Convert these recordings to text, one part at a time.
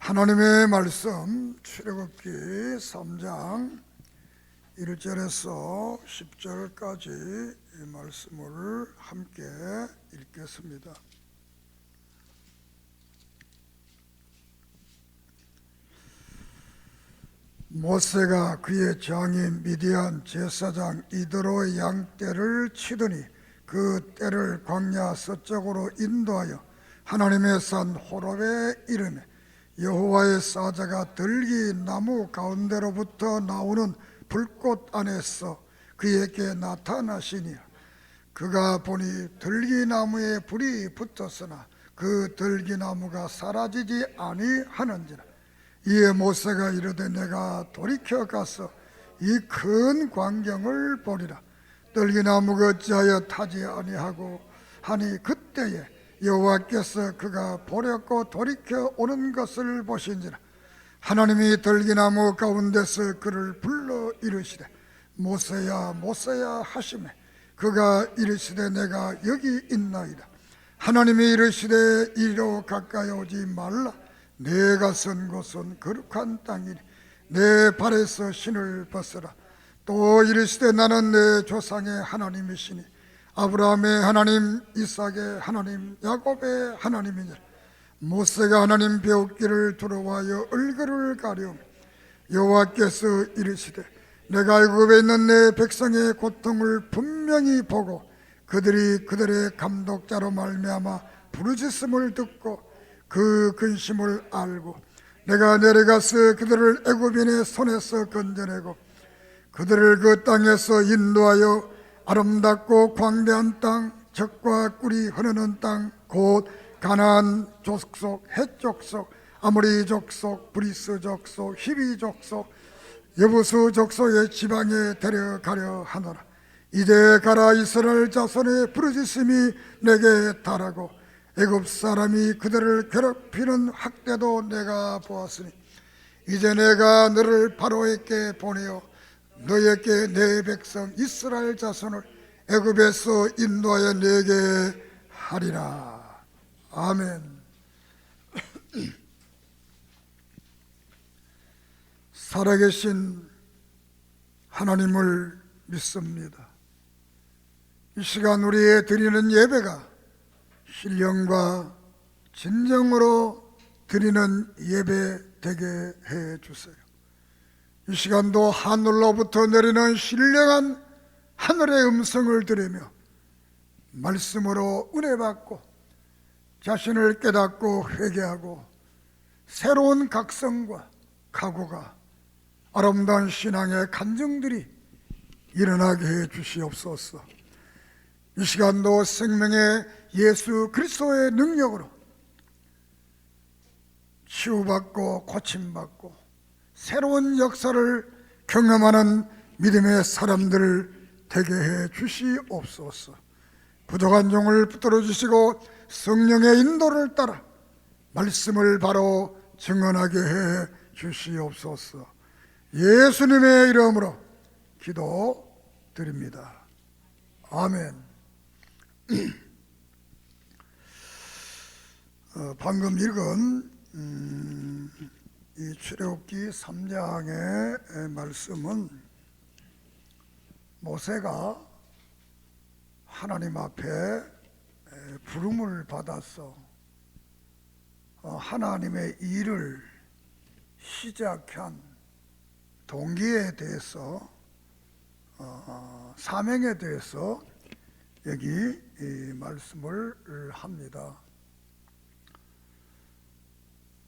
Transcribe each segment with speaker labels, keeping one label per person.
Speaker 1: 하나님의 말씀 출애굽기 3장 1절에서 10절까지 이 말씀을 함께 읽겠습니다. 모세가 그의 장인 미디안 제사장 이드로의 양떼를 치더니 그 떼를 광야 서쪽으로 인도하여 하나님의 산 호렙에 이르매 여호와의 사자가 들기 나무 가운데로부터 나오는 불꽃 안에서 그에게 나타나시니 그가 보니 들기나무에 불이 붙었으나 그 들기나무가 사라지지 아니하는지라. 이에 모세가 이르되 내가 돌이켜 가서 이 큰 광경을 보리라. 들기나무가 어찌하여 타지 아니하고 하니 그때에 여호와께서 그가 보렵고 돌이켜 오는 것을 보신지라. 하나님이 들기나무 가운데서 그를 불러 이르시되 모세야 모세야 하시매 그가 이르시되 내가 여기 있나이다. 하나님이 이르시되 이리로 가까이 오지 말라. 내가 선 곳은 거룩한 땅이니 내 발에서 신을 벗어라. 또 이르시되 나는 내 조상의 하나님이시니 아브라함의 하나님, 이삭의 하나님, 야곱의 하나님이니라. 모세가 하나님 배우기를 두려워하여 얼굴을 가려움 여호와께서 이르시되 내가 애굽에 있는 내 백성의 고통을 분명히 보고 그들이 그들의 감독자로 말미암아 부르짖음을 듣고 그 근심을 알고 내가 내려가서 그들을 애굽인의 손에서 건져내고 그들을 그 땅에서 인도하여 아름답고 광대한 땅, 젖과 꿀이 흐르는 땅, 곧 가나안 족속, 헷 족속, 아모리 족속, 브리스 족속, 히비 족속, 여부수 족속의 지방에 데려가려 하노라. 이제 가라. 이스라엘 자손의 부르짖음이 내게 달하고 애굽 사람이 그들을 괴롭히는 학대도 내가 보았으니 이제 내가 너를 바로에게 보내어 너에게 내 백성 이스라엘 자손을 애굽에서 인도하여 내게 하리라. 아멘. 살아계신 하나님을 믿습니다. 이 시간 우리의 드리는 예배가 신령과 진정으로 드리는 예배 되게 해 주세요. 이 시간도 하늘로부터 내리는 신령한 하늘의 음성을 들으며 말씀으로 은혜 받고 자신을 깨닫고 회개하고 새로운 각성과 각오가 아름다운 신앙의 간증들이 일어나게 해 주시옵소서. 이 시간도 생명의 예수 그리스도의 능력으로 치유받고 고침받고 새로운 역사를 경험하는 믿음의 사람들 되게 해 주시옵소서. 부족한 종을 붙들어 주시고 성령의 인도를 따라 말씀을 바로 증언하게 해 주시옵소서. 예수님의 이름으로 기도드립니다. 아멘. 방금 읽은 이 출애굽기 3장의 말씀은 모세가 하나님 앞에 부름을 받아서 하나님의 일을 시작한 동기에 대해서 사명에 대해서 여기 이 말씀을 합니다.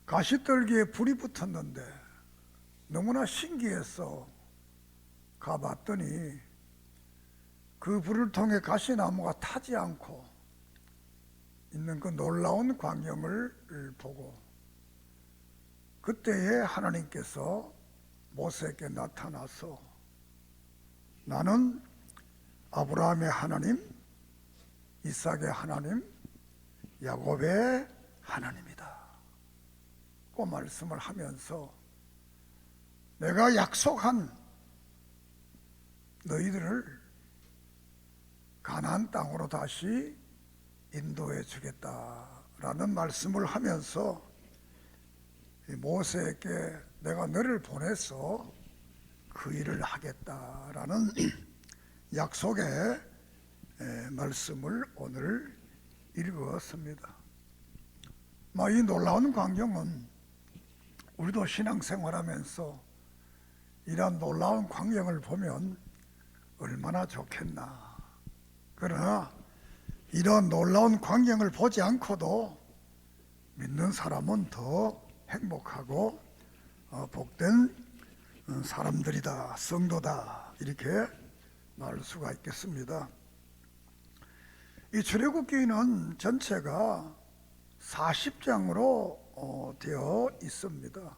Speaker 1: 가시떨기에 불이 붙었는데 너무나 신기해서 가봤더니 그 불을 통해 가시나무가 타지 않고 있는 그 놀라운 광경을 보고 그때에 하나님께서 모세에게 나타나서 나는 아브라함의 하나님, 이삭의 하나님, 야곱의 하나님이다 그 말씀을 하면서 내가 약속한 너희들을 가나안 땅으로 다시 인도해 주겠다라는 말씀을 하면서 모세에게 내가 너를 보내서 그 일을 하겠다라는 약속의 말씀을 오늘 읽었습니다. 이 놀라운 광경은 우리도 신앙생활하면서 이러한 놀라운 광경을 보면 얼마나 좋겠나. 그러나 이런 놀라운 광경을 보지 않고도 믿는 사람은 더 행복하고 복된 사람들이다, 성도다, 이렇게 말할 수가 있겠습니다. 이 출애굽기는 전체가 40장으로 되어 있습니다.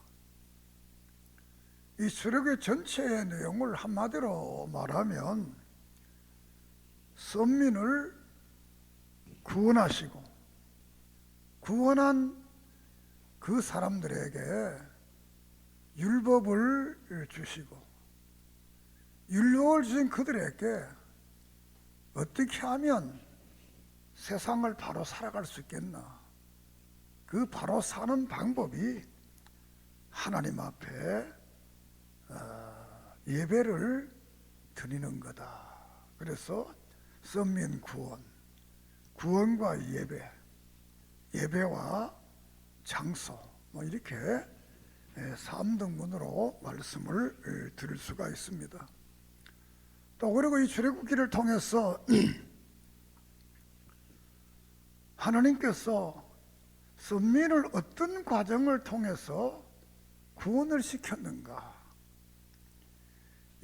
Speaker 1: 이 출애굽기 전체의 내용을 한마디로 말하면 선민을 구원하시고 구원한 그 사람들에게 율법을 주시고 율법을 주신 그들에게 어떻게 하면 세상을 바로 살아갈 수 있겠나. 그 바로 사는 방법이 하나님 앞에 예배를 드리는 거다. 그래서 선민 구원, 구원과 예배, 예배와 장소, 이렇게 3등분으로 말씀을 드릴 수가 있습니다. 또 그리고 이 출애굽기를 통해서 하나님께서 선민을 어떤 과정을 통해서 구원을 시켰는가.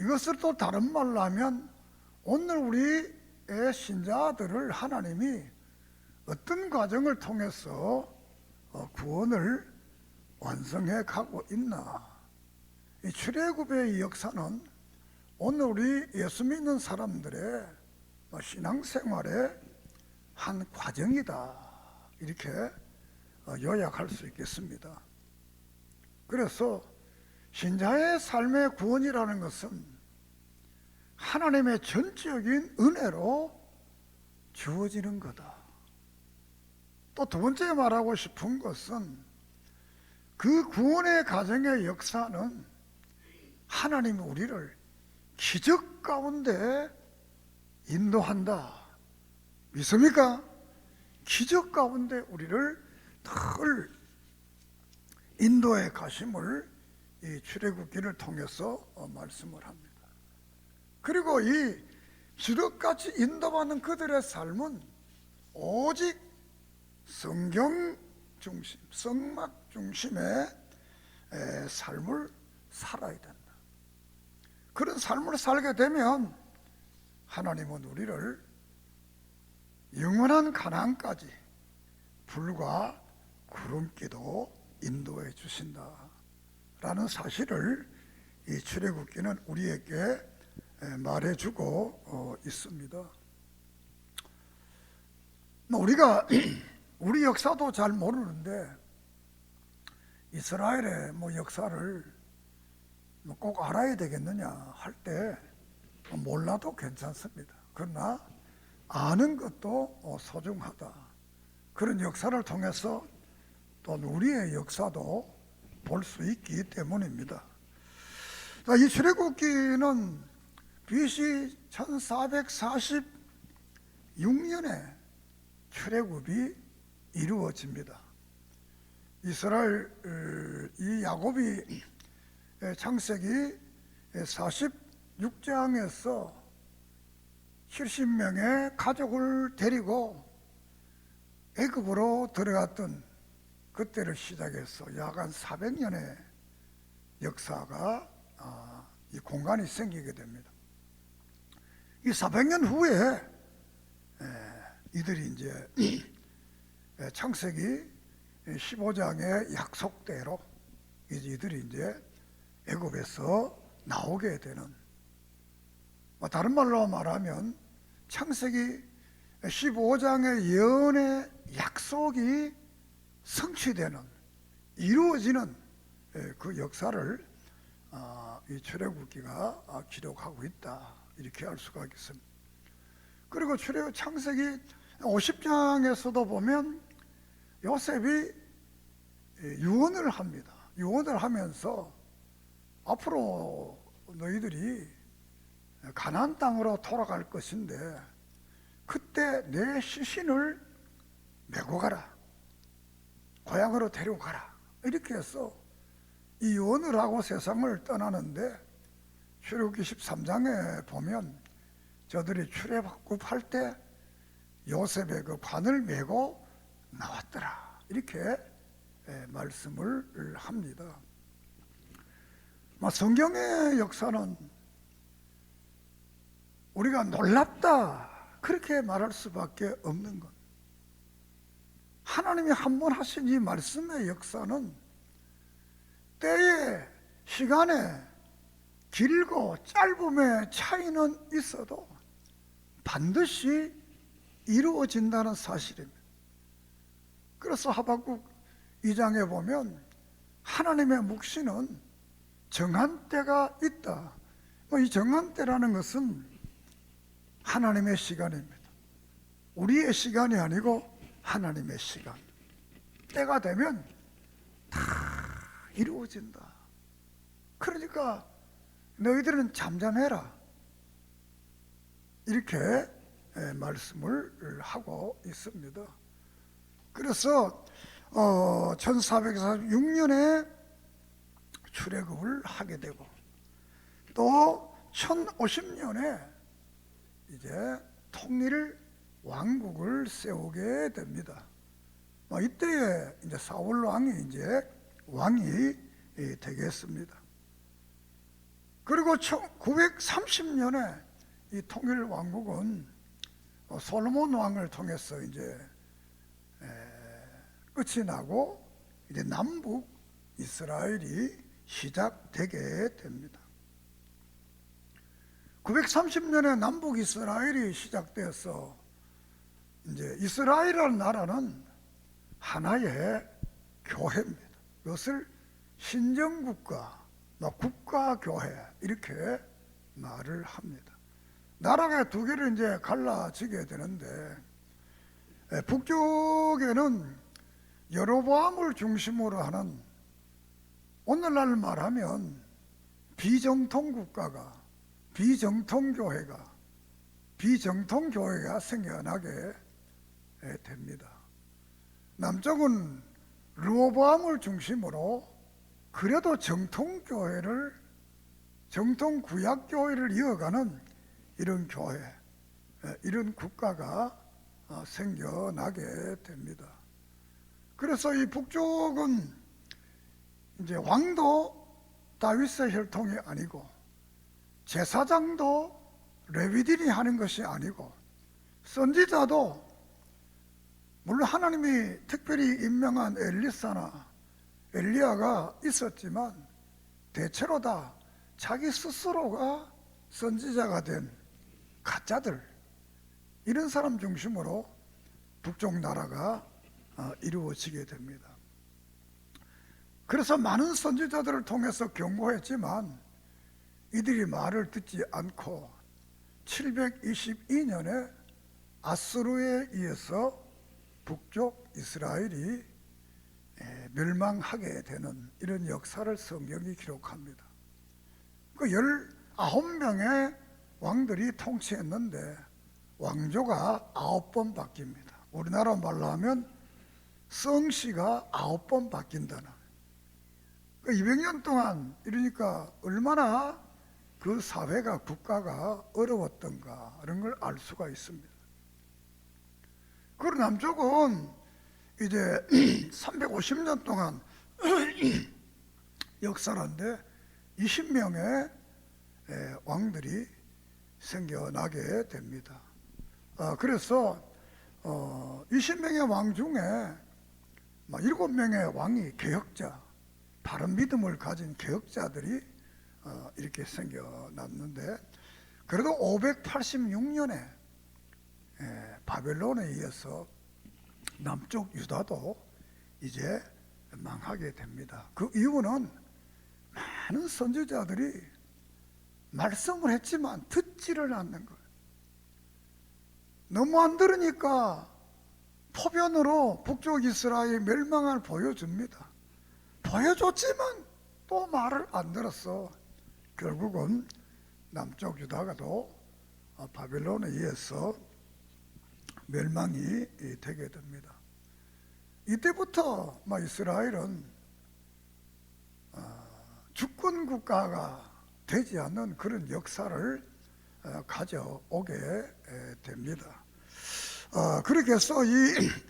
Speaker 1: 이것을 또 다른 말로 하면 오늘 우리의 신자들을 하나님이 어떤 과정을 통해서 구원을 완성해 가고 있나. 이 출애굽의 역사는 오늘 우리 예수 믿는 사람들의 신앙생활의 한 과정이다. 이렇게 요약할 수 있겠습니다. 그래서 신자의 삶의 구원이라는 것은 하나님의 전적인 은혜로 주어지는 거다. 또 두 번째 말하고 싶은 것은 그 구원의 과정의 역사는 하나님이 우리를 기적 가운데 인도한다. 믿습니까? 기적 가운데 우리를 늘 인도해 가심을 이 출애굽기를 통해서 말씀을 합니다. 그리고 이 기적같이 인도받는 그들의 삶은 오직 성경 중심, 성막 중심의 삶을 살아야 된다. 그런 삶을 살게 되면 하나님은 우리를 영원한 가나안까지 불과 구름기도 인도해 주신다라는 사실을 이 출애굽기는 우리에게 말해주고 있습니다. 우리가 우리 역사도 잘 모르는데 이스라엘의 역사를 꼭 알아야 되겠느냐 할 때 몰라도 괜찮습니다. 그러나 아는 것도 소중하다. 그런 역사를 통해서 또 우리의 역사도 볼 수 있기 때문입니다. 이 출애굽기는 BC 1446년에 출애굽이 이루어집니다. 이스라엘 이 야곱이 창세기 46장에서 70명의 가족을 데리고 애굽으로 들어갔던 그때를 시작해서 약 한 400년의 역사가 이 공간이 생기게 됩니다. 이 400년 후에 이들이 이제 창세기 15장의 약속대로 이들이 이제 애굽에서 나오게 되는, 다른 말로 말하면 창세기 15장의 예언의 약속이 성취되는, 이루어지는 그 역사를 이 출애굽기가 기록하고 있다. 이렇게 알 수가 있습니다. 그리고 창세기 50장에서도 보면 요셉이 유언을 합니다. 유언을 하면서 앞으로 너희들이 가나안 땅으로 돌아갈 것인데 그때 내 시신을 메고 가라, 고향으로 데리고 가라, 이렇게 해서 이 유언을 하고 세상을 떠나는데 출애굽기 13장에 보면 저들이 출애굽할 때 요셉의 그 관을 메고 나왔더라, 이렇게 말씀을 합니다. 성경의 역사는 우리가 놀랍다 그렇게 말할 수밖에 없는 것. 하나님이 한 번 하신 이 말씀의 역사는 때에 시간에 길고 짧음의 차이는 있어도 반드시 이루어진다는 사실입니다. 그래서 하박국 2장에 보면 하나님의 묵시는 정한 때가 있다. 이 정한 때라는 것은 하나님의 시간입니다. 우리의 시간이 아니고 하나님의 시간. 때가 되면 다 이루어진다. 그러니까 너희들은 잠잠해라, 이렇게 말씀을 하고 있습니다. 그래서 1446년에 출애굽을 하게 되고 또 1050년에 이제 통일 왕국을 세우게 됩니다. 이때에 이제 사울 왕이 이제 왕이 되겠습니다. 그리고 930년에 이 통일 왕국은 솔로몬 왕을 통해서 이제 끝이 나고 이제 남북 이스라엘이 시작되게 됩니다. 930년에 남북 이스라엘이 시작되어서 이제 이스라엘이라는 나라는 하나의 교회입니다. 이것을 신정국가, 국가교회 이렇게 말을 합니다. 나라가 두 개를 이제 갈라지게 되는데 북쪽에는 여로보암을 중심으로 하는, 오늘날 말하면 비정통 국가가, 비정통교회가 생겨나게 됩니다. 남쪽은 르호보암을 중심으로 그래도 정통구약교회를 이어가는 이런 교회, 이런 국가가 생겨나게 됩니다. 그래서 이 북쪽은 이제 왕도 다윗의 혈통이 아니고 제사장도 레위인이 하는 것이 아니고 선지자도 물론 하나님이 특별히 임명한 엘리사나 엘리야가 있었지만 대체로 다 자기 스스로가 선지자가 된 가짜들, 이런 사람 중심으로 북쪽 나라가 이루어지게 됩니다. 그래서 많은 선지자들을 통해서 경고했지만 이들이 말을 듣지 않고 722년에 아수르에 의해서 북쪽 이스라엘이 멸망하게 되는 이런 역사를 성경이 기록합니다. 그 19명의 왕들이 통치했는데 왕조가 9번 바뀝니다. 우리나라 말로 하면 성씨가 9번 바뀐다는, 200년 동안 이러니까 얼마나 그 사회가, 국가가 어려웠던가 이런 걸 알 수가 있습니다. 그리고 남쪽은 이제 350년 동안 역사인데 20명의 왕들이 생겨나게 됩니다. 그래서 20명의 왕 중에 7명의 왕이 개혁자, 바른 믿음을 가진 개혁자들이 이렇게 생겨났는데, 그래도 586년에 바벨론에 의해서 남쪽 유다도 이제 망하게 됩니다. 그 이유는 많은 선지자들이 말씀을 했지만 듣지를 않는 거예요. 너무 안 들으니까 포변으로 북쪽 이스라엘 멸망을 보여줍니다. 보여줬지만 또 말을 안 들었어. 결국은 남쪽 유다가도 바벨론에 의해서 멸망이 되게 됩니다. 이때부터 이스라엘은 주권 국가가 되지 않는 그런 역사를 가져오게 됩니다. 그렇게 해서 이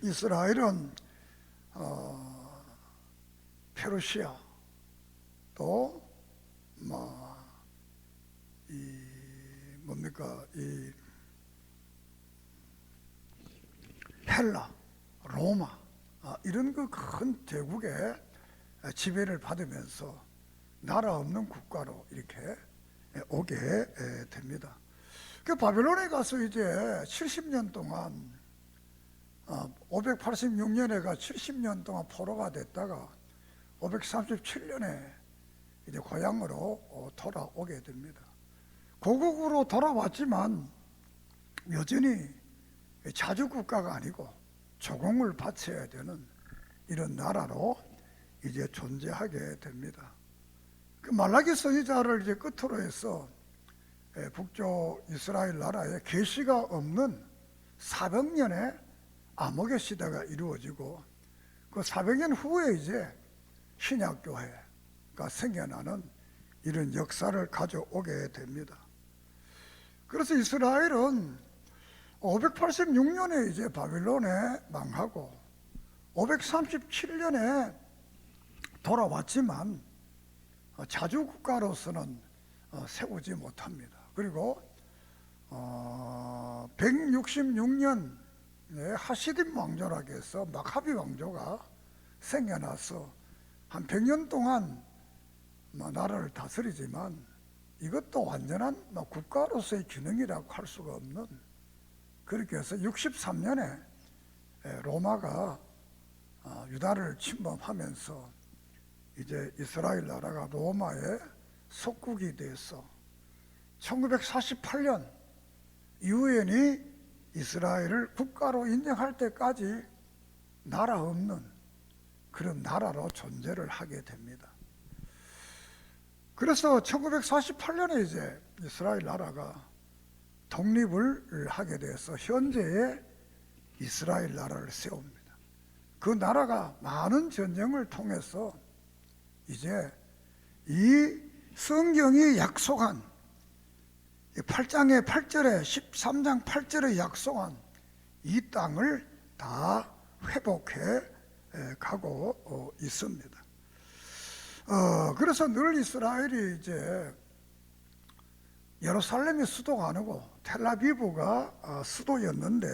Speaker 1: 이스라엘은 페르시아 또 이 헬라, 로마 이런 그 큰 제국의 지배를 받으면서 나라 없는 국가로 이렇게 오게 됩니다. 그 바벨론에 가서 이제 70년 동안 586년에가 70년 동안 포로가 됐다가 537년에 이제 고향으로 돌아오게 됩니다. 고국으로 돌아왔지만 여전히 자주 국가가 아니고 조공을 바쳐야 되는 이런 나라로 이제 존재하게 됩니다. 그 말라기 선지자를 이제 끝으로 해서 북쪽 이스라엘 나라에 계시가 없는 400년의 암흑의 시대가 이루어지고 그 400년 후에 이제 신약교회가 생겨나는 이런 역사를 가져오게 됩니다. 그래서 이스라엘은 586년에 이제 바벨론에 망하고 537년에 돌아왔지만 자주국가로서는 세우지 못합니다. 그리고 166년에 하시딤 왕조라고 해서 마카비 왕조가 생겨나서 한 100년 동안 나라를 다스리지만 이것도 완전한 국가로서의 기능이라고 할 수가 없는, 그렇게 해서 63년에 로마가 유다를 침범하면서 이제 이스라엘 나라가 로마의 속국이 돼서 1948년 유엔이 이스라엘을 국가로 인정할 때까지 나라 없는 그런 나라로 존재를 하게 됩니다. 그래서 1948년에 이제 이스라엘 나라가 독립을 하게 돼서 현재의 이스라엘 나라를 세웁니다. 그 나라가 많은 전쟁을 통해서 이제 이 성경이 약속한 8장의 8절에 13장 8절에 약속한 이 땅을 다 회복해 가고 있습니다. 그래서 늘 이스라엘이 이제 예루살렘이 수도가 아니고 텔아비브가 수도였는데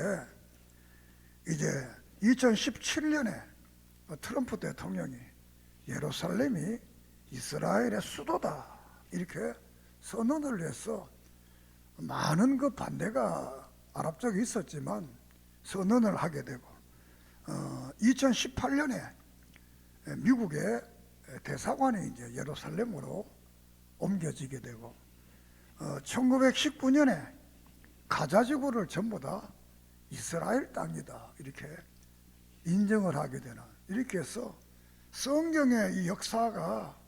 Speaker 1: 이제 2017년에 트럼프 대통령이 예루살렘이 이스라엘의 수도다 이렇게 선언을 해서 많은 그 반대가 아랍 쪽에 있었지만 선언을 하게 되고 2018년에 미국의 대사관이 이제 예루살렘으로 옮겨지게 되고 1919년에 가자 지구를 전부 다 이스라엘 땅이다 이렇게 인정을 하게 되는, 이렇게 해서 성경의 이 역사가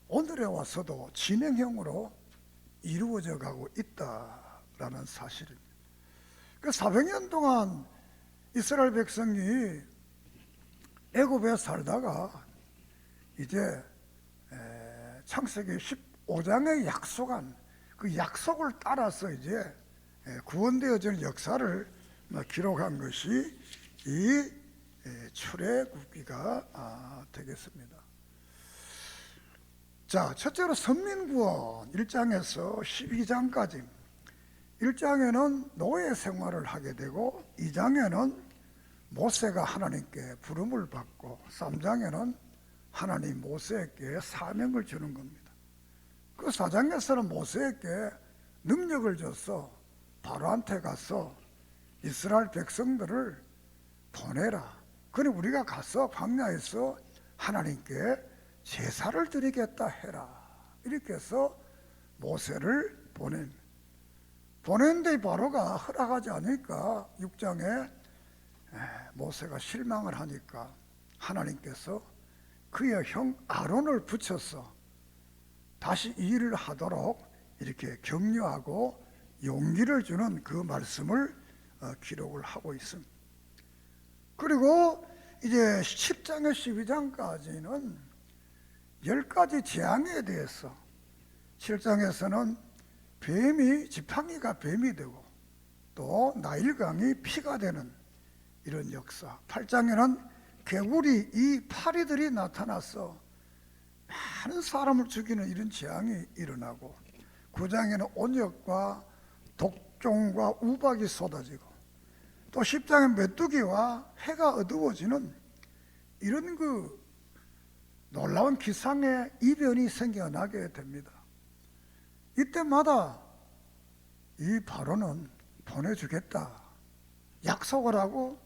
Speaker 1: 오늘에 와서도 진행형으로 이루어져 가고 있다라는 사실입니다. 그 400년 동안 이스라엘 백성이 애굽에 살다가 이제 창세기 15장에 약속한 그 약속을 따라서 이제 구원되어지는 역사를 기록한 것이 이 출애굽기가 되겠습니다. 자, 첫째로 선민구원 1장에서 12장까지 1장에는 노예 생활을 하게 되고 2장에는 모세가 하나님께 부름을 받고 3장에는 하나님 모세에게 사명을 주는 겁니다. 그 4장에서는 모세에게 능력을 줘서 바로한테 가서 이스라엘 백성들을 보내라. 그래 우리가 가서 광야에서 하나님께 제사를 드리겠다 해라. 이렇게 해서 모세를 보냈는데 바로가 허락하지 않으니까 6장에 모세가 실망을 하니까 하나님께서 그의 형 아론을 붙여서 다시 이 일을 하도록 이렇게 격려하고 용기를 주는 그 말씀을 기록을 하고 있습니다. 그리고 이제 10장에 12장까지는 10가지 재앙에 대해서 7장에서는 뱀이, 지팡이가 뱀이 되고 또 나일강이 피가 되는 이런 역사, 8장에는 개구리, 이 파리들이 나타나서 많은 사람을 죽이는 이런 재앙이 일어나고, 9장에는 온역과 독종과 우박이 쏟아지고, 또 10장에 메뚜기와 해가 어두워지는 이런 그 놀라운 기상의 이변이 생겨나게 됩니다. 이때마다 이 바로는 보내주겠다 약속을 하고,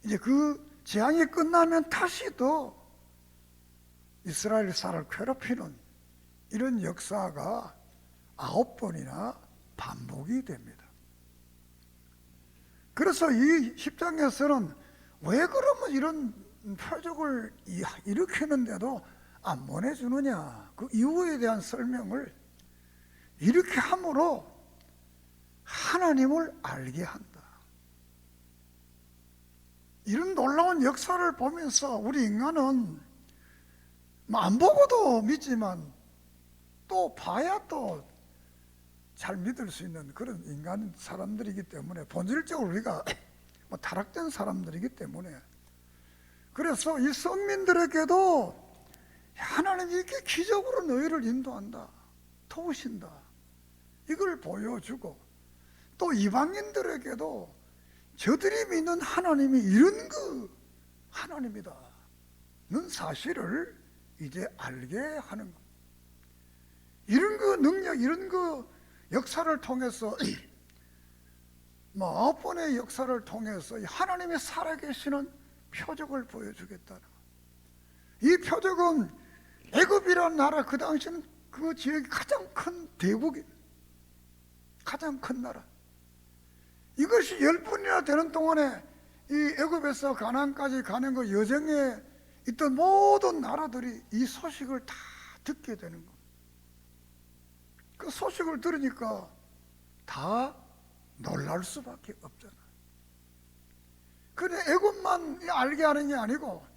Speaker 1: 이제 그 재앙이 끝나면 다시 또 이스라엘사를 괴롭히는 이런 역사가 9번이나 반복이 됩니다. 그래서 이 10장에서는 왜 그러면 이런 표적을 일으키는데도 안 보내주느냐, 그 이유에 대한 설명을 이렇게 함으로 하나님을 알게 한다. 이런 놀라운 역사를 보면서 우리 인간은 안 보고도 믿지만 또 봐야 또 잘 믿을 수 있는 그런 인간 사람들이기 때문에, 본질적으로 우리가 타락된 사람들이기 때문에, 그래서 이 선민들에게도 하나님이 이렇게 기적으로 너희를 인도한다, 도우신다, 이걸 보여주고, 또 이방인들에게도 저들이 믿는 하나님이 이런 그 하나님이다는 사실을 이제 알게 하는 것. 이런 그 능력, 이런 그 역사를 통해서 9번의 역사를 통해서 하나님의 살아계시는 표적을 보여주겠다는 것. 이 표적은 애굽이라는 나라, 그 당시는 그 지역이 가장 큰 대국이, 가장 큰 나라. 이것이 10분이나 되는 동안에 이 애굽에서 가나안까지 가는 그 여정에 있던 모든 나라들이 이 소식을 다 듣게 되는 겁니다. 그 소식을 들으니까 다 놀랄 수밖에 없잖아요. 그래, 애굽만 알게 하는 게 아니고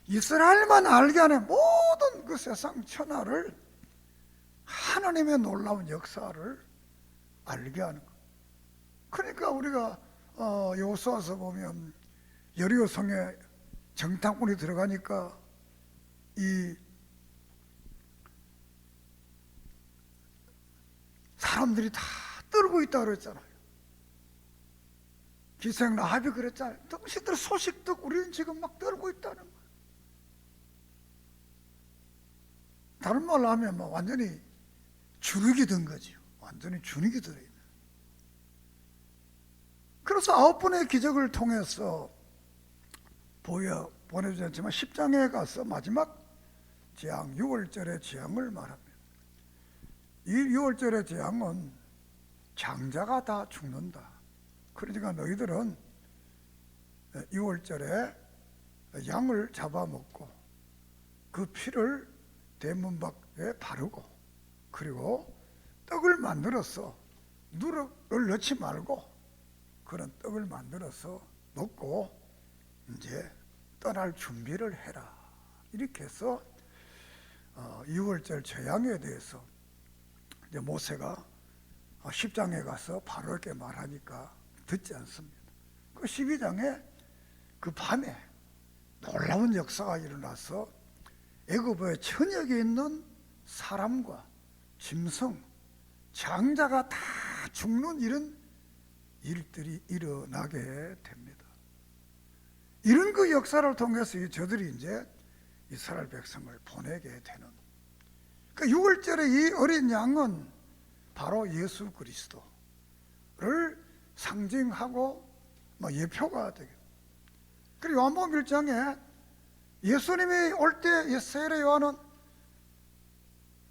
Speaker 1: 이스라엘만 알게 하는 모든 그 세상 천하를 하나님의 놀라운 역사를 알게 하는 것. 그러니까 우리가 여호수아서 보면 여리고 성에 정탐꾼이 들어가니까 이 사람들이 다 떨고 있다 그랬잖아요. 기생 라합이 그랬잖아요. 당신들 소식 듣고 우리는 지금 막 떨고 있다는 거예요. 다른 말로 하면 완전히 주눅이 든 거지요. 완전히 주눅이 들어요. 그래서 9번의 기적을 통해서 보내주셨지만 10장에 가서 마지막 재앙, 6월절의 재앙을 말합니다. 이 6월절의 재앙은 장자가 다 죽는다. 그러니까 너희들은 6월절에 양을 잡아먹고 그 피를 대문 밖에 바르고, 그리고 떡을 만들어서 누룩을 넣지 말고 그런 떡을 만들어서 먹고 이제 떠날 준비를 해라. 이렇게 해서 6월절 재앙에 대해서 이제 모세가 10장에 가서 바로에게 말하니까 듣지 않습니다. 그 12장에 그 밤에 놀라운 역사가 일어나서 애굽의 천역에 있는 사람과 짐승, 장자가 다 죽는 이런 일들이 일어나게 됩니다. 이런 그 역사를 통해서 저들이 이제 이스라엘 백성을 보내게 되는, 그 6월절에 이 어린 양은 바로 예수 그리스도를 상징하고 예표가 되게. 그리고 요한복음 1장에 예수님이 올 때 세례 요한은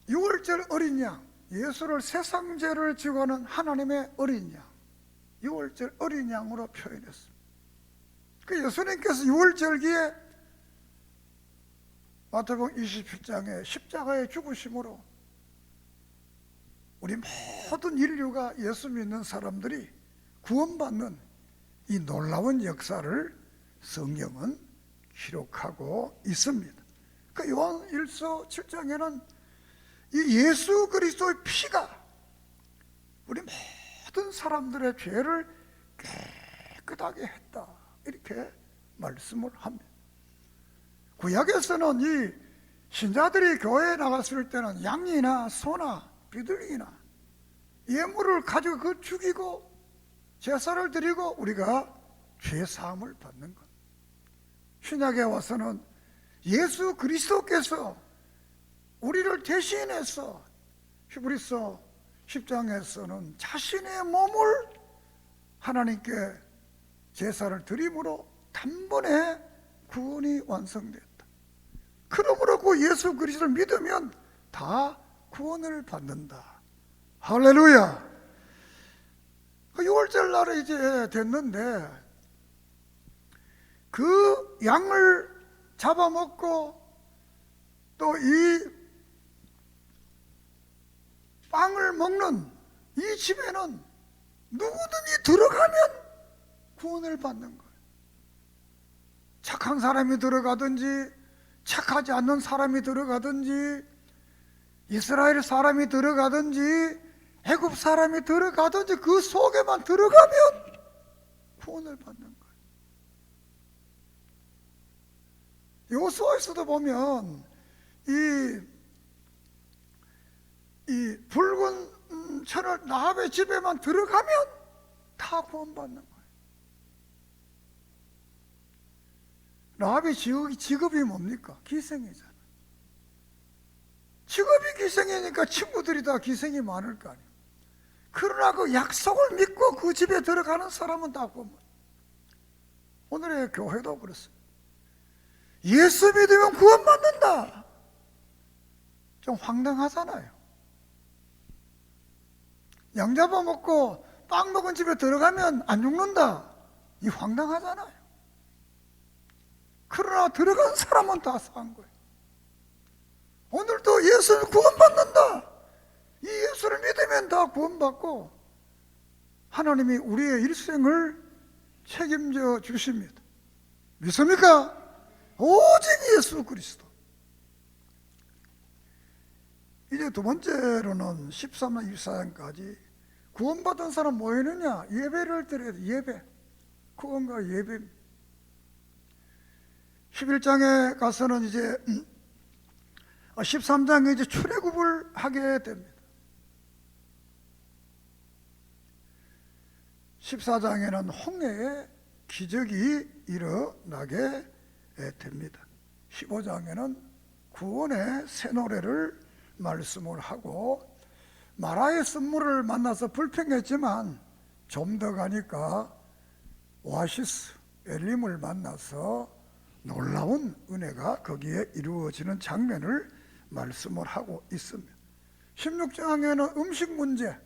Speaker 1: 6월절 어린 양, 예수를 세상 죄를 지고 가는 하나님의 어린 양, 6월절 어린 양으로 표현했습니다. 그 예수님께서 6월절기에 마태복음 27장에 십자가의 죽으심으로 우리 모든 인류가 예수 믿는 사람들이 구원받는 이 놀라운 역사를 성경은 기록하고 있습니다. 그 요한 1서 7장에는 이 예수 그리스도의 피가 우리 모든 사람들의 죄를 깨끗하게 했다, 이렇게 말씀을 합니다. 구약에서는 이 신자들이 교회에 나갔을 때는 양이나 소나 비둘기나 예물을 가지고 그 죽이고 제사를 드리고 우리가 죄 사함을 받는 것. 신약에 와서는 예수 그리스도께서 우리를 대신해서 히브리서 10장에서는 자신의 몸을 하나님께 제사를 드림으로 단번에 구원이 완성됐다. 그러므로 그 예수 그리스도를 믿으면 다 구원을 받는다. 할렐루야. 6월절 날에 이제 됐는데 그 양을 잡아먹고 또 이 빵을 먹는 이 집에는 누구든지 들어가면 구원을 받는 거예요. 착한 사람이 들어가든지 착하지 않는 사람이 들어가든지 이스라엘 사람이 들어가든지 애굽 사람이 들어가든지 그 속에만 들어가면 구원을 받는 거예요. 여호수아에서도 보면 이 붉은 천을 라합의 집에만 들어가면 다 구원받는 거예요. 라합의 직업이 뭡니까? 기생이잖아. 직업이 기생이니까 친구들이 다 기생이 많을 거 아니에요. 그러나 그 약속을 믿고 그 집에 들어가는 사람은 다 구원받아요. 오늘의 교회도 그렇습니다. 예수 믿으면 구원받는다. 좀 황당하잖아요. 양 잡아먹고 빵 먹은 집에 들어가면 안 죽는다. 이 황당하잖아요. 그러나 들어간 사람은 다 산 거예요. 오늘도 예수를 구원받는다. 이 예수를 믿으면 다 구원받고 하나님이 우리의 일생을 책임져 주십니다. 믿습니까? 오직 예수 그리스도. 이제 두 번째로는 13장 24장까지 구원받은 사람 뭐 했느냐? 예배를 드려야 돼. 예배. 구원과 예배. 11장에 가서는 이제 13장에 이제 출애굽을 하게 됩니다. 14장에는 홍해에 기적이 일어나게 됩니다. 15장에는 구원의 새 노래를 말씀을 하고 마라의 선물을 만나서 불평했지만 좀 더 가니까 오아시스 엘림을 만나서 놀라운 은혜가 거기에 이루어지는 장면을 말씀을 하고 있습니다. 16장에는 음식 문제,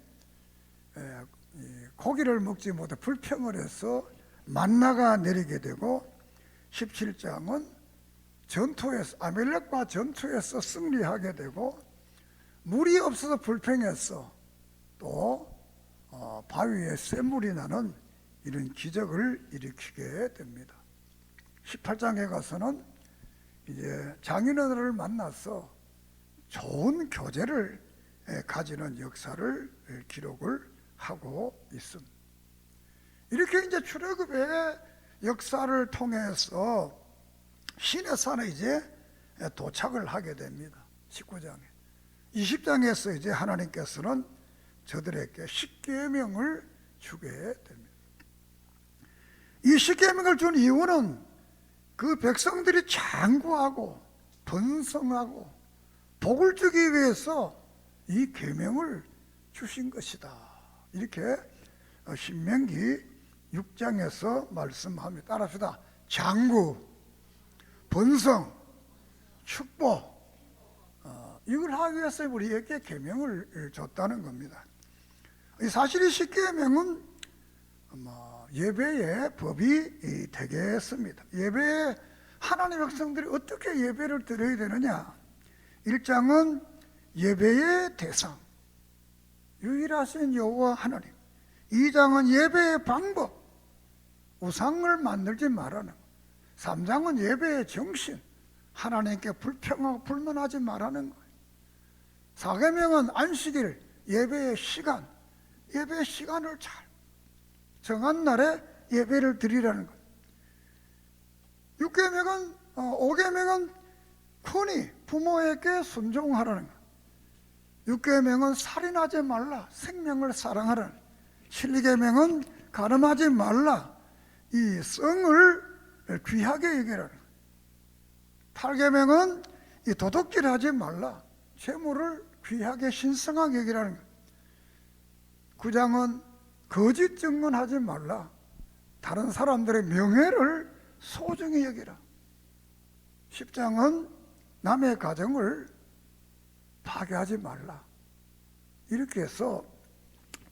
Speaker 1: 고기를 먹지 못해 불평을 해서 만나가 내리게 되고 17장은 전투에서 아멜렉과 전투에서 승리하게 되고 물이 없어서 불평했어. 또 바위에 샘물이 나는 이런 기적을 일으키게 됩니다. 18장에 가서는 이제 장인어른을 만나서 좋은 교제를 가지는 역사를 기록을 하고 있습니다. 이렇게 이제 출애굽의 역사를 통해서 시내산에 이제 도착을 하게 됩니다. 19장에. 20장에서 이제 하나님께서는 저들에게 십계명을 주게 됩니다. 이 십계명을 준 이유는 그 백성들이 장구하고 번성하고 복을 주기 위해서 이 계명을 주신 것이다. 이렇게 신명기 6장에서 말씀합니다. 따라합시다. 장구, 번성, 축복, 이걸 하기 위해서 우리에게 계명을 줬다는 겁니다. 사실 이 십계명은 예배의 법이 되겠습니다. 예배에 하나님의 백성들이 어떻게 예배를 드려야 되느냐? 1장은 예배의 대상, 유일하신 여호와 하나님. 2장은 예배의 방법, 우상을 만들지 말라는 것. 3장은 예배의 정신, 하나님께 불평하고 불만하지 말라는 거예요. 4계명은 안식일, 예배의 시간, 예배의 시간을 잘 정한 날에 예배를 드리라는 것. 5계명은 흔히 부모에게 순종하라는 것. 6계명은 살인하지 말라, 생명을 사랑하라는 것. 7계명은 가늠하지 말라, 이 성을 귀하게 여기라는 것. 8계명은 이 도둑질하지 말라, 재물을 귀하게 신성하게 여기라는 것. 9장은 거짓 증언하지 말라, 다른 사람들의 명예를 소중히 여기라. 10장은 남의 가정을 파괴하지 말라. 이렇게 해서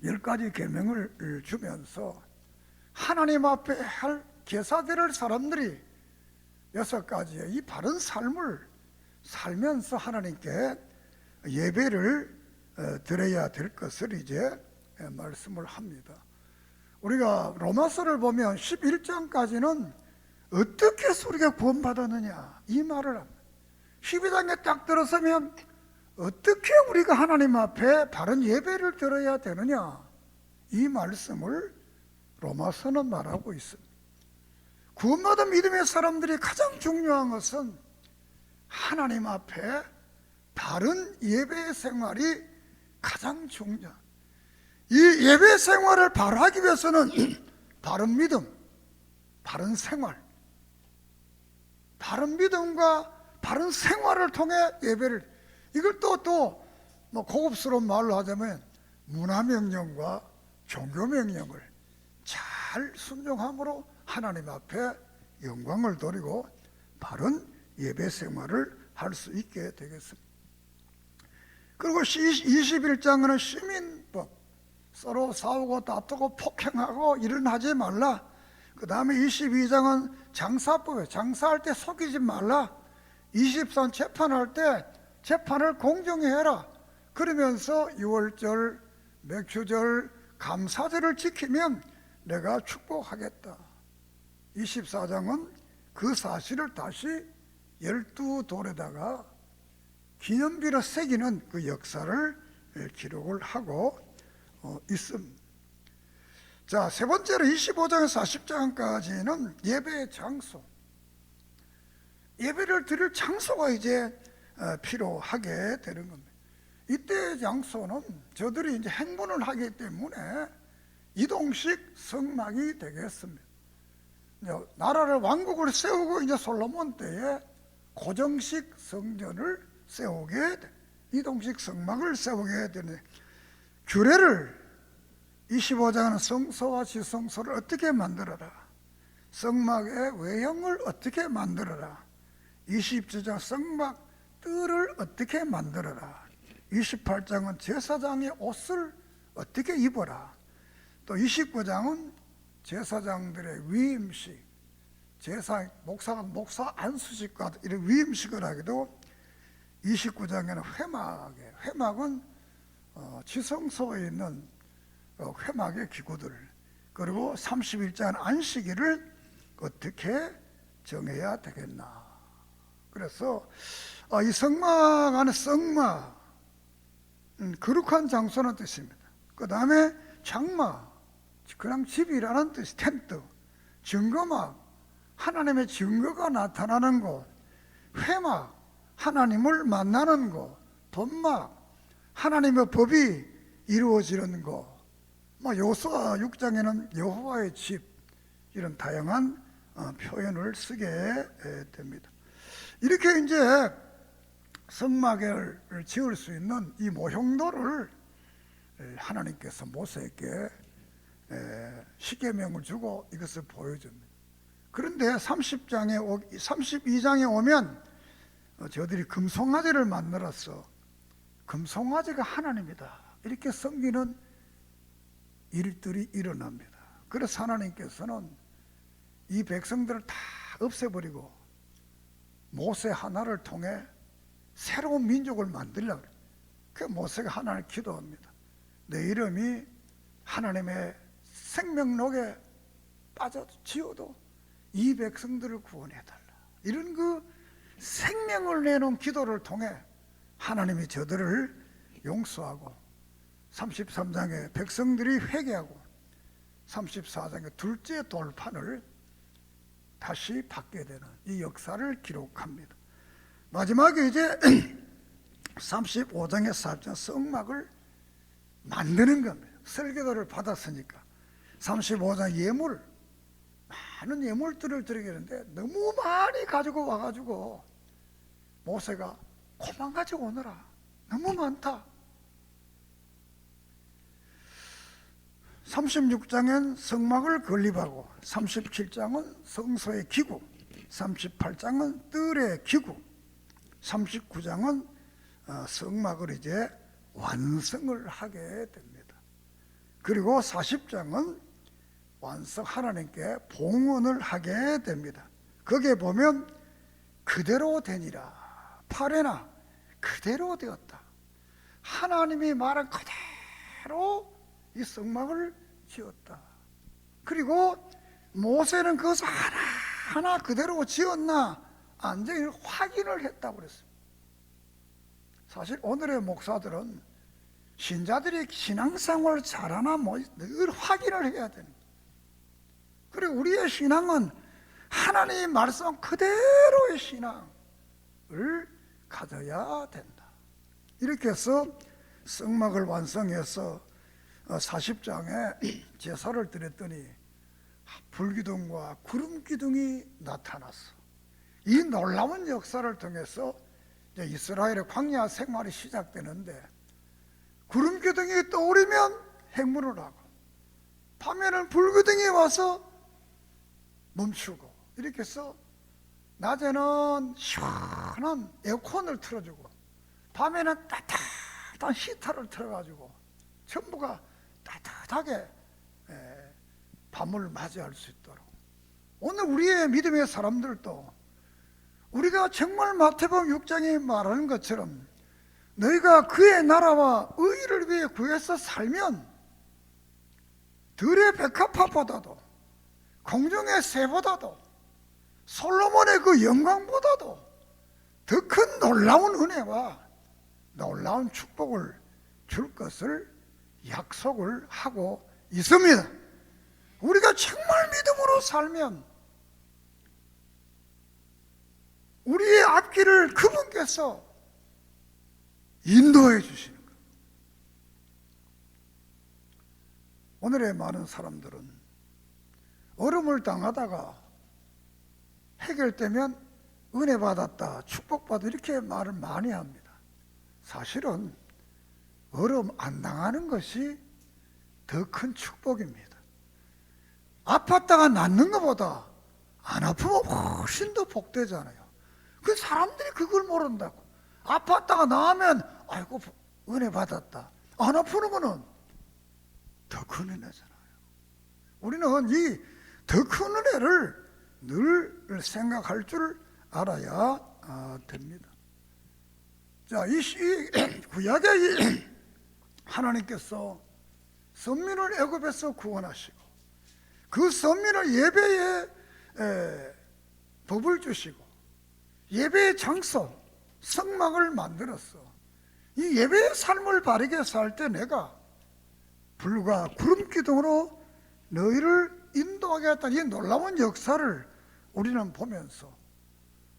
Speaker 1: 10가지 계명을 주면서 하나님 앞에 할 제사드릴 사람들이 6가지의 이 바른 삶을 살면서 하나님께 예배를 드려야 될 것을 이제 말씀을 합니다. 우리가 로마서를 보면 11장까지는 어떻게 해서 우리가 구원받았느냐 이 말을 합니다. 12장에 딱 들어서면 어떻게 우리가 하나님 앞에 바른 예배를 드려야 되느냐 이 말씀을 로마서는 말하고 있습니다. 구원받은 믿음의 사람들이 가장 중요한 것은 하나님 앞에 바른 예배 생활이 가장 중요합니다. 이 예배 생활을 바르기 위해서는 바른 믿음, 바른 생활, 바른 믿음과 바른 생활을 통해 예배를, 이걸 또 고급스러운 말로 하자면 문화명령과 종교명령을 잘 순종함으로 하나님 앞에 영광을 돌리고 바른 예배 생활을 할 수 있게 되겠습니다. 그리고 21장은 시민법, 서로 싸우고 다투고 폭행하고 이런 하지 말라. 그 다음에 22장은 장사법에 장사할 때 속이지 말라. 23 재판할 때 재판을 공정히 해라. 그러면서 유월절, 맥주절, 감사절을 지키면 내가 축복하겠다. 24장은 그 사실을 다시 12돌에다가 기념비로 새기는 그 역사를 기록을 하고 있습니다. 자, 세 번째로 25장에서 40장까지는 예배의 장소, 예배를 드릴 장소가 이제 필요하게 되는 겁니다. 이때의 장소는 저들이 이제 행군을 하기 때문에 이동식 성막이 되겠습니다. 나라를 왕국을 세우고 이제 솔로몬 때에 고정식 성전을 세우게 돼, 이동식 성막을 세우게 되네. 규례를 25장은 성소와 지성소를 어떻게 만들어라, 성막의 외형을 어떻게 만들어라, 27장 성막 뜰을 어떻게 만들어라, 28장은 제사장의 옷을 어떻게 입어라, 또 29장은 제사장들의 위임식, 목사가 목사 안수식과 이런 위임식을 하기도, 29장에는 회막은 지성소에 있는 회막의 기구들, 그리고 31장은 안식일을 어떻게 정해야 되겠나. 그래서 이 성막 안에 성막, 거룩한 장소는 뜻입니다. 그 다음에 장막, 그냥 집이라는 뜻이 텐트, 증거막, 하나님의 증거가 나타나는 곳, 회막, 하나님을 만나는 곳, 본막, 하나님의 법이 이루어지는 곳, 요수아 6장에는 여호와의 집, 이런 다양한 표현을 쓰게 됩니다. 이렇게 이제 성막을 지을 수 있는 이 모형도를 하나님께서 모세에게 십계명을 주고 이것을 보여줍니다. 그런데 32장에 오면 저들이 금송아지를 만들어서 금송아지가 하나님이다 이렇게 섬기는 일들이 일어납니다. 그래서 하나님께서는 이 백성들을 다 없애버리고 모세 하나를 통해 새로운 민족을 만들려고 그래요. 그 모세가 하나님을 기도합니다. 내 이름이 하나님의 생명록에 빠져 지어도 이 백성들을 구원해달라. 이런 그 생명을 내놓은 기도를 통해 하나님이 저들을 용서하고 33장에 백성들이 회개하고 34장에 둘째 돌판을 다시 받게 되는 이 역사를 기록합니다. 마지막에 이제 35장에 4장 성막을 만드는 겁니다. 설계도를 받았으니까 35장 예물, 많은 예물들을 드리겠는데 너무 많이 가지고 와가지고 모세가 그만 가지고 오너라, 너무 많다. 36장은 성막을 건립하고 37장은 성소의 기구, 38장은 뜰의 기구, 39장은 성막을 이제 완성을 하게 됩니다. 그리고 40장은 완성 하나님께 봉헌을 하게 됩니다. 거기에 보면 그대로 되니라, 파레나 그대로 되었다. 하나님이 말한 그대로 이 성막을 지었다. 그리고 모세는 그것을 하나하나 그대로 지었나 안 지었나 확인을 했다고 그랬어요. 사실 오늘의 목사들은 신자들이 신앙생활을 잘하나 늘 확인을 해야 되는 거예요. 그리고 우리의 신앙은 하나님의 말씀 그대로의 신앙을 가져야 된다. 이렇게 해서 성막을 완성해서 40장에 제사를 드렸더니 불기둥과 구름기둥이 나타났어. 이 놀라운 역사를 통해서 이제 이스라엘의 광야 생활이 시작되는데 구름기둥이 떠오르면 행문을 하고 밤에는 불기둥이 와서 멈추고, 이렇게 해서 낮에는 시원한 에어컨을 틀어주고 밤에는 따뜻한 히터를 틀어가지고 전부가 따뜻하게 밤을 맞이할 수 있도록. 오늘 우리의 믿음의 사람들도 우리가 정말 마태복음 6장에 말하는 것처럼 너희가 그의 나라와 의를 위해 구해서 살면 들의 백합화보다도 공중의 새보다도 솔로몬의 그 영광보다도 더 큰 놀라운 은혜와 놀라운 축복을 줄 것을 약속을 하고 있습니다. 우리가 정말 믿음으로 살면 우리의 앞길을 그분께서 인도해 주시는 거예요. 오늘의 많은 사람들은 어려움을 당하다가 해결되면 은혜 받았다, 축복받았다 이렇게 말을 많이 합니다. 사실은 어려움 안 당하는 것이 더 큰 축복입니다. 아팠다가 낫는 것보다 안 아프면 훨씬 더 복되잖아요. 그 사람들이 그걸 모른다고. 아팠다가 나으면 아이고 은혜 받았다. 안 아프는 거는 더 큰 은혜잖아요. 우리는 이 더 큰 은혜를 늘 생각할 줄 알아야 됩니다. 자, 이 구약의 하나님께서 선민을 애굽에서 구원하시고 그 선민을 예배의 법을 주시고 예배의 장소 성막을 만들었어. 이 예배의 삶을 바르게 살 때 내가 불과 구름기둥으로 너희를 인도하겠다는 이 놀라운 역사를 우리는 보면서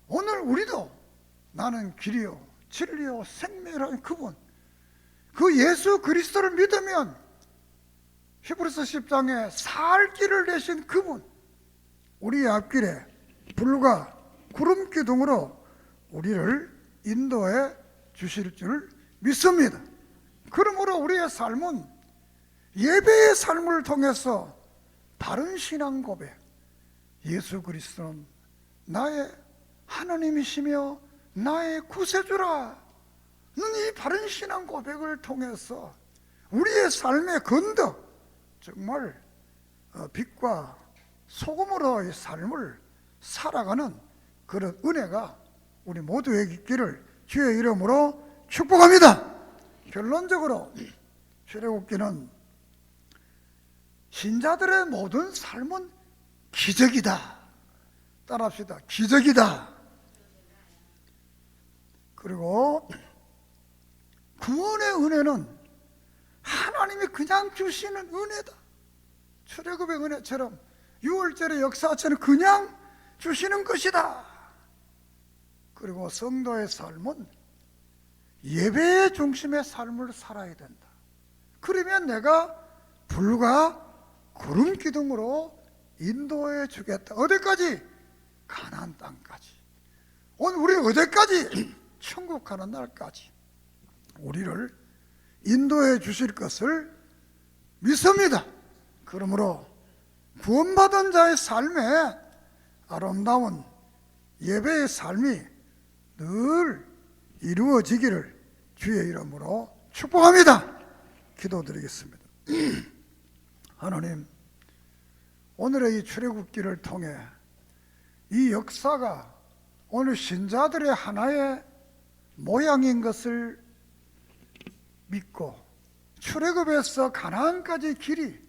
Speaker 1: 오늘 우리도 나는 길이요 진리요 생명이라는 그분, 그 예수 그리스도를 믿으면 히브리서 10장에 살 길을 내신 그분, 우리의 앞길에 불과 구름기둥으로 우리를 인도해 주실 줄 믿습니다. 그러므로 우리의 삶은 예배의 삶을 통해서 바른 신앙 고백, 예수 그리스도는 나의 하나님이시며 나의 구세주라 는 이 바른 신앙 고백을 통해서 우리의 삶의 건덕, 정말 빛과 소금으로 이 삶을 살아가는 그런 은혜가 우리 모두에게 있기를 주의 이름으로 축복합니다. 결론적으로 출애굽기는 신자들의 모든 삶은 기적이다. 따라합시다. 기적이다. 그리고 구원의 은혜는 하나님이 그냥 주시는 은혜다. 출애굽의 은혜처럼 유월절의 역사처럼 그냥 주시는 것이다. 그리고 성도의 삶은 예배의 중심의 삶을 살아야 된다. 그러면 내가 불과 구름 기둥으로 인도해 주겠다. 어디까지? 가나안 땅까지. 오늘 우리 어디까지? 천국 가는 날까지 우리를 인도해 주실 것을 믿습니다. 그러므로 구원받은 자의 삶에 아름다운 예배의 삶이 늘 이루어지기를 주의 이름으로 축복합니다. 기도드리겠습니다. 하나님, 오늘의 이 출애굽기를 통해 이 역사가 오늘 신자들의 하나의 모양인 것을 믿고 출애굽에서 가나안까지 길이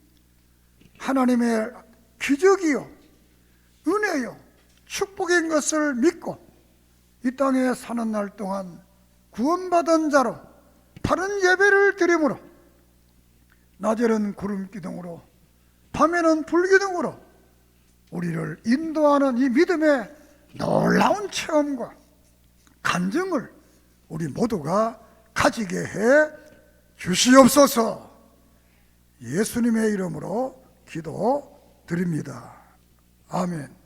Speaker 1: 하나님의 기적이요 은혜요 축복인 것을 믿고 이 땅에 사는 날 동안 구원받은 자로 바른 예배를 드림으로 낮에는 구름 기둥으로 밤에는 불 기둥으로 우리를 인도하는 이 믿음의 놀라운 체험과 간증을 우리 모두가 가지게 해 주시옵소서. 예수님의 이름으로 기도드립니다. 아멘.